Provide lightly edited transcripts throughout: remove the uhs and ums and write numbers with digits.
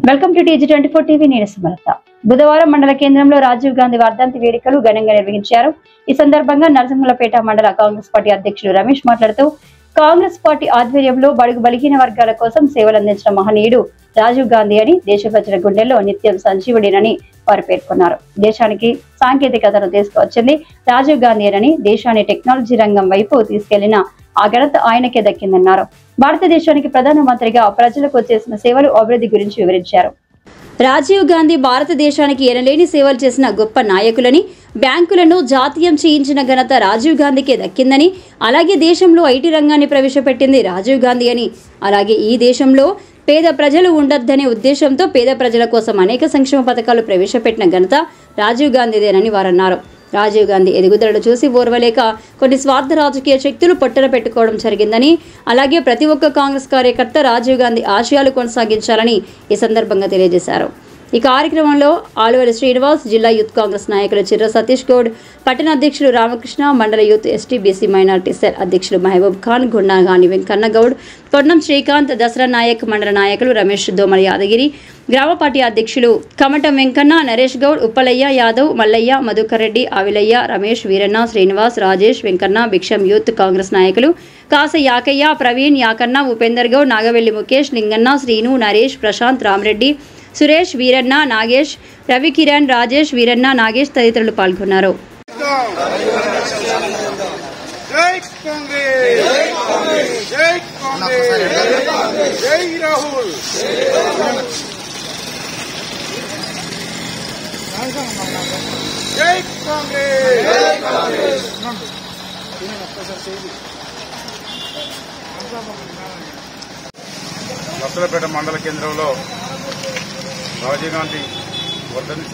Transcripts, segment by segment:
Welcome to TG24 TV. నేను సుమలత. బుధవారం మండల కేంద్రంలో రాజీవ్ గాంధీ వర్ధంతి వేడుకలు ఘనంగా నిర్వహించారు. ఈ సందర్భంగా నరసింహులపేట మండల కాంగ్రెస్ పార్టీ అధ్యక్షుడు రమేష్ మాట్లాడుతూ కాంగ్రెస్ పార్టీ ఆధ్వర్యంలో బడుగు బలిహీన వర్గాల కోసం సేవలు అందించిన మహనీయుడు రాజీవ్ గాంధీ అని, దేశ ప్రజల గుండెల్లో నిత్యం సంజీవుడేనని వారు పేర్కొన్నారు. దేశానికి సాంకేతికతను తీసుకువచ్చింది రాజీవ్ గాంధీ అని, దేశాన్ని టెక్నాలజీ రంగం వైపు తీసుకెళ్లిన ఆ ఘనత ఆయనకే దక్కిందన్నారు. భారతదేశానికి ప్రధానమంత్రిగా ప్రజలకు చేసిన సేవలు, అభివృద్ధి గురించి వివరించారు. రాజీవ్ గాంధీ భారతదేశానికి ఎనలేని సేవలు చేసిన గొప్ప నాయకులని, బ్యాంకులను జాతీయం చేయించిన ఘనత రాజీవ్ గాంధీకే దక్కిందని, అలాగే దేశంలో ఐటీ రంగాన్ని ప్రవేశపెట్టింది రాజీవ్ గాంధీ అని, అలాగే ఈ దేశంలో పేద ప్రజలు ఉండొద్దనే ఉద్దేశంతో పేద ప్రజల కోసం అనేక సంక్షేమ పథకాలు ప్రవేశపెట్టిన ఘనత రాజీవ్ గాంధీదేనని వారన్నారు. రాజీవ్ గాంధీ ఎదుగుదలను చూసి ఓర్వలేక కొన్ని స్వార్థ రాజకీయ శక్తులు పొట్టన పెట్టుకోవడం జరిగిందని, అలాగే ప్రతి ఒక్క కాంగ్రెస్ కార్యకర్త రాజీవ్ గాంధీ ఆశయాలు కొనసాగించాలని ఈ సందర్భంగా తెలియజేశారు. ఈ కార్యక్రమంలో ఆలువరి శ్రీనివాస్, జిల్లా యూత్ కాంగ్రెస్ నాయకులు చిర్ర సతీష్ గౌడ్, పట్టణ అధ్యక్షులు రామకృష్ణ, మండల youth ST BC minority cell అధ్యక్షులు మహబూబ్ ఖాన్, గుండాగాని వెంకన్న గౌడ్, కొన్నం శ్రీకాంత్, దసరా నాయక్, మండల నాయకులు రమేష్ దోమల యాదగిరి, గ్రామ పార్టీ అధ్యక్షులు కమటం వెంకన్న, నరేష్ గౌడ్, ఉప్పలయ్య యాదవ్, మల్లయ్య, మధుకర్ రెడ్డి, ఆవిలయ్య, రమేష్, వీరన్న, శ్రీనివాస్, రాజేష్, వెంకన్న, భిక్షం యూత్ కాంగ్రెస్ నాయకులు కాస యాకయ్య, ప్రవీణ్, యాకన్న, ఉపేందర్ గౌడ్, నాగవెల్లి ముఖేష్, లింగన్న, శ్రీను, నరేష్, ప్రశాంత్, రామరెడ్డి, సురేష్, వీరన్న, నాగేష్, రవి, కిరణ్, రాజేష్, వీరన్న, నాగేష్ తదితరులు పాల్గొన్నారు. నర్సంపేట మండల కేంద్రంలో రాజీవ్ గాంధీ వర్ధంతి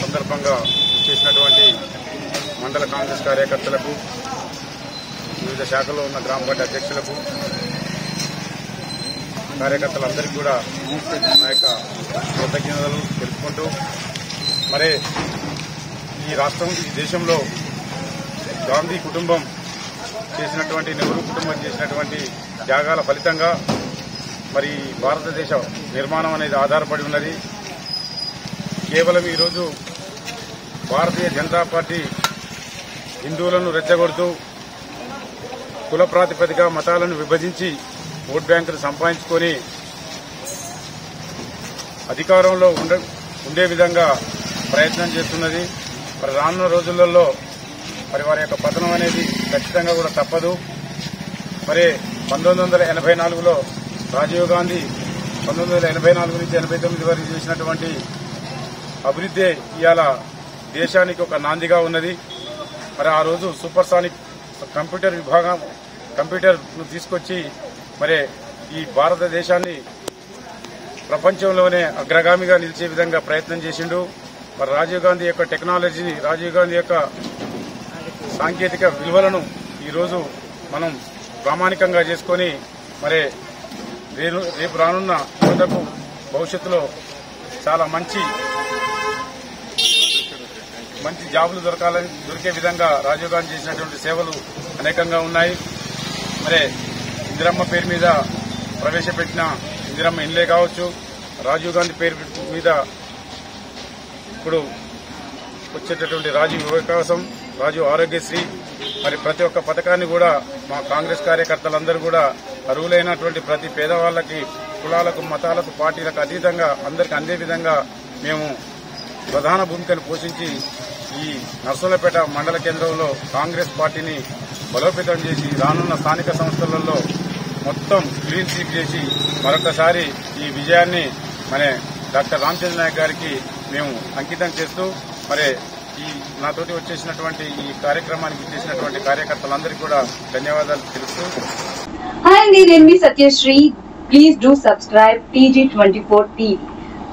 సందర్భంగా చేసినటువంటి మండల కాంగ్రెస్ కార్యకర్తలకు, వివిధ శాఖలో ఉన్న గ్రామ పార్టీ అధ్యక్షులకు, కార్యకర్తలందరికీ కూడా నా యొక్క కృతజ్ఞతలు తెలుపుకుంటూ, మరి ఈ రాష్ట్రం, ఈ దేశంలో గాంధీ కుటుంబం చేసినటువంటి, నెహ్రూ కుటుంబం చేసినటువంటి త్యాగాల ఫలితంగా మరి భారతదేశ నిర్మాణం అనేది ఆధారపడి ఉన్నది. కేవలం ఈరోజు భారతీయ జనతా పార్టీ హిందువులను రెచ్చగొడుతూ కుల ప్రాతిపదిక మతాలను విభజించి ఓట్ బ్యాంకును సంపాదించుకొని అధికారంలో ఉండే విధంగా ప్రయత్నం చేస్తున్నది. మరి రానున్న రోజులలో మరి వారి యొక్క పతనం అనేది ఖచ్చితంగా కూడా తప్పదు. మరి 1984లో రాజీవ్ గాంధీ 1984 నుంచి 89 వరకు చేసినటువంటి అభివృద్ధి ఇవాళ దేశానికి ఒక నాందిగా ఉన్నది. మరి ఆ రోజు సూపర్సానిక్ కంప్యూటర్ను తీసుకొచ్చి మరి ఈ భారతదేశాన్ని ప్రపంచంలోనే అగ్రగామిగా నిలిచే విధంగా ప్రయత్నం చేసిండు. మరి రాజీవ్ గాంధీ యొక్క టెక్నాలజీని, రాజీవ్ గాంధీ యొక్క సాంకేతిక విలువలను ఈరోజు మనం ప్రామాణికంగా చేసుకొని మరి రేపు రానున్న యువతకు భవిష్యత్తులో చాలా మంచి జాబులు దొరికే విధంగా రాజీవ్ గాంధీ చేసినటువంటి సేవలు అనేకంగా ఉన్నాయి. మరి ఇందిరమ్మ పేరు మీద ప్రవేశపెట్టిన ఇందిరమ్మ ఇండ్లే కావచ్చు, రాజీవ్ గాంధీ పేరు మీద ఇప్పుడు వచ్చేటటువంటి రాజీవ్ వికాసం, రాజీవ్ ఆరోగ్యశ్రీ, మరి ప్రతి ఒక్క పథకాన్ని కూడా మా కాంగ్రెస్ కార్యకర్తలందరూ కూడా అర్హులైనటువంటి ప్రతి పేదవాళ్లకి, కులాలకు, మతాలకు, పార్టీలకు అతీతంగా అందరికీ అందే విధంగా మేము ప్రధాన భూమికను పోషించి ఈ నర్సంపేట మండల కేంద్రంలో కాంగ్రెస్ పార్టీని బలోపేతం చేసి రానున్న స్థానిక సంస్థలలో మొత్తం క్లీన్ స్వీప్ చేసి మరొకసారి ఈ విజయాన్ని మన డాక్టర్ రామచంద్ర నాయక్ గారికి మేము అంకితం చేస్తూ, మరి ఈ నాతోటి వచ్చేసినటువంటి ఈ కార్యక్రమానికి చేసినటువంటి కార్యకర్తలందరికీ కూడా ధన్యవాదాలు తెలుపుతూ. హాయ్ అండి, నేను మీ Satyasri. Please do subscribe TG24 TV.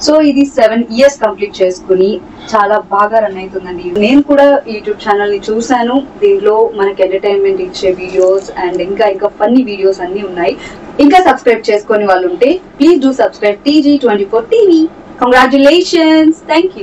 So ఇది 7 years కంప్లీట్ చేసుకుని చాలా బాగా రన్ అవుతుందండి. నేను కూడా యూట్యూబ్ ఛానల్ ని చూశాను. దీనిలో మనకి ఎంటర్టైన్మెంట్ ఇచ్చే వీడియోస్ అండ్ ఇంకా ఫన్నీ వీడియోస్ అన్ని ఉన్నాయి. ఇంకా సబ్స్క్రైబ్ చేసుకుని వాళ్ళు ఉంటే please do subscribe TG24 TV. Congratulations. Thank you.